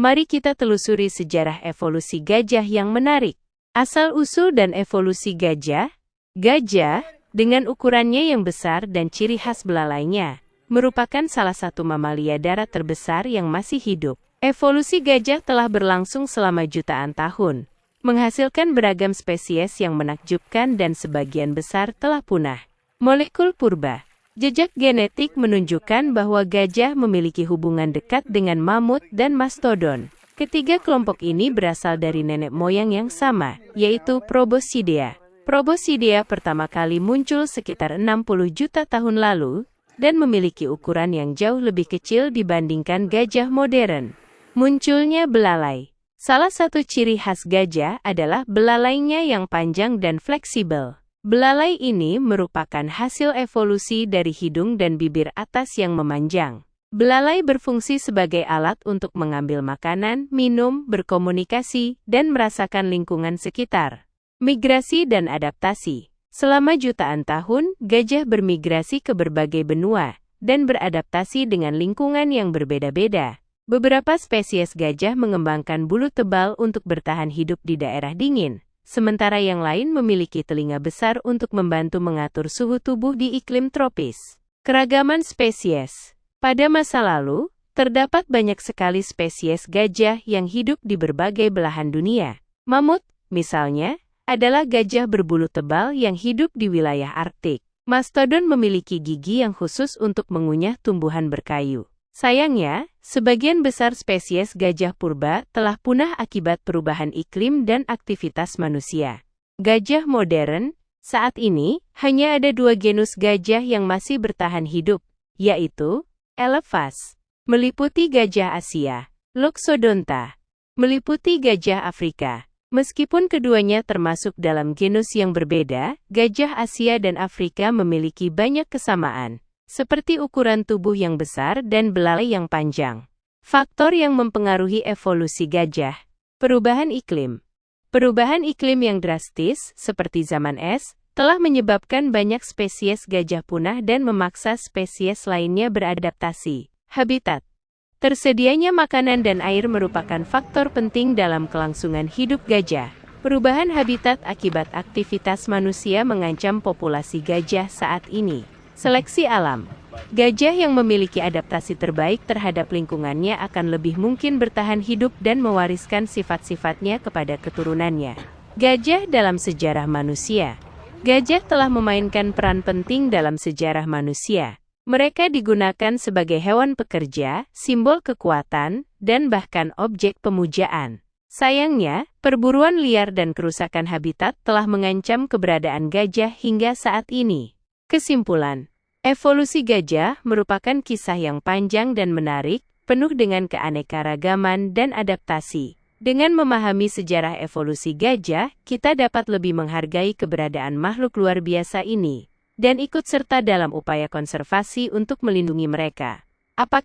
Mari kita telusuri sejarah evolusi gajah yang menarik. Asal-usul dan evolusi gajah. Gajah, dengan ukurannya yang besar dan ciri khas belalainya, merupakan salah satu mamalia darat terbesar yang masih hidup. Evolusi gajah telah berlangsung selama jutaan tahun, menghasilkan beragam spesies yang menakjubkan dan sebagian besar telah punah. Molekul purba. Jejak genetik menunjukkan bahwa gajah memiliki hubungan dekat dengan mamut dan mastodon. Ketiga kelompok ini berasal dari nenek moyang yang sama, yaitu Proboscidea. Proboscidea pertama kali muncul sekitar 60 juta tahun lalu, dan memiliki ukuran yang jauh lebih kecil dibandingkan gajah modern. Munculnya belalai. Salah satu ciri khas gajah adalah belalainya yang panjang dan fleksibel. Belalai ini merupakan hasil evolusi dari hidung dan bibir atas yang memanjang. Belalai berfungsi sebagai alat untuk mengambil makanan, minum, berkomunikasi, dan merasakan lingkungan sekitar. Migrasi dan adaptasi. Selama jutaan tahun, gajah bermigrasi ke berbagai benua dan beradaptasi dengan lingkungan yang berbeda-beda. Beberapa spesies gajah mengembangkan bulu tebal untuk bertahan hidup di daerah dingin, sementara yang lain memiliki telinga besar untuk membantu mengatur suhu tubuh di iklim tropis. Keragaman spesies. Pada masa lalu, terdapat banyak sekali spesies gajah yang hidup di berbagai belahan dunia. Mamut, misalnya, adalah gajah berbulu tebal yang hidup di wilayah Arktik. Mastodon memiliki gigi yang khusus untuk mengunyah tumbuhan berkayu. Sayangnya, sebagian besar spesies gajah purba telah punah akibat perubahan iklim dan aktivitas manusia. Gajah modern, saat ini, hanya ada 2 genus gajah yang masih bertahan hidup, yaitu Elephas, meliputi gajah Asia, Loxodonta, meliputi gajah Afrika. Meskipun keduanya termasuk dalam genus yang berbeda, gajah Asia dan Afrika memiliki banyak kesamaan, seperti ukuran tubuh yang besar dan belalai yang panjang. Faktor yang mempengaruhi evolusi gajah. Perubahan iklim. Perubahan iklim yang drastis, seperti zaman es, telah menyebabkan banyak spesies gajah punah dan memaksa spesies lainnya beradaptasi. Habitat. Tersedianya makanan dan air merupakan faktor penting dalam kelangsungan hidup gajah. Perubahan habitat akibat aktivitas manusia mengancam populasi gajah saat ini. Seleksi alam. Gajah yang memiliki adaptasi terbaik terhadap lingkungannya akan lebih mungkin bertahan hidup dan mewariskan sifat-sifatnya kepada keturunannya. Gajah dalam sejarah manusia. Gajah telah memainkan peran penting dalam sejarah manusia. Mereka digunakan sebagai hewan pekerja, simbol kekuatan, dan bahkan objek pemujaan. Sayangnya, perburuan liar dan kerusakan habitat telah mengancam keberadaan gajah hingga saat ini. Kesimpulan, evolusi gajah merupakan kisah yang panjang dan menarik, penuh dengan keanekaragaman dan adaptasi. Dengan memahami sejarah evolusi gajah, kita dapat lebih menghargai keberadaan makhluk luar biasa ini, dan ikut serta dalam upaya konservasi untuk melindungi mereka. Apa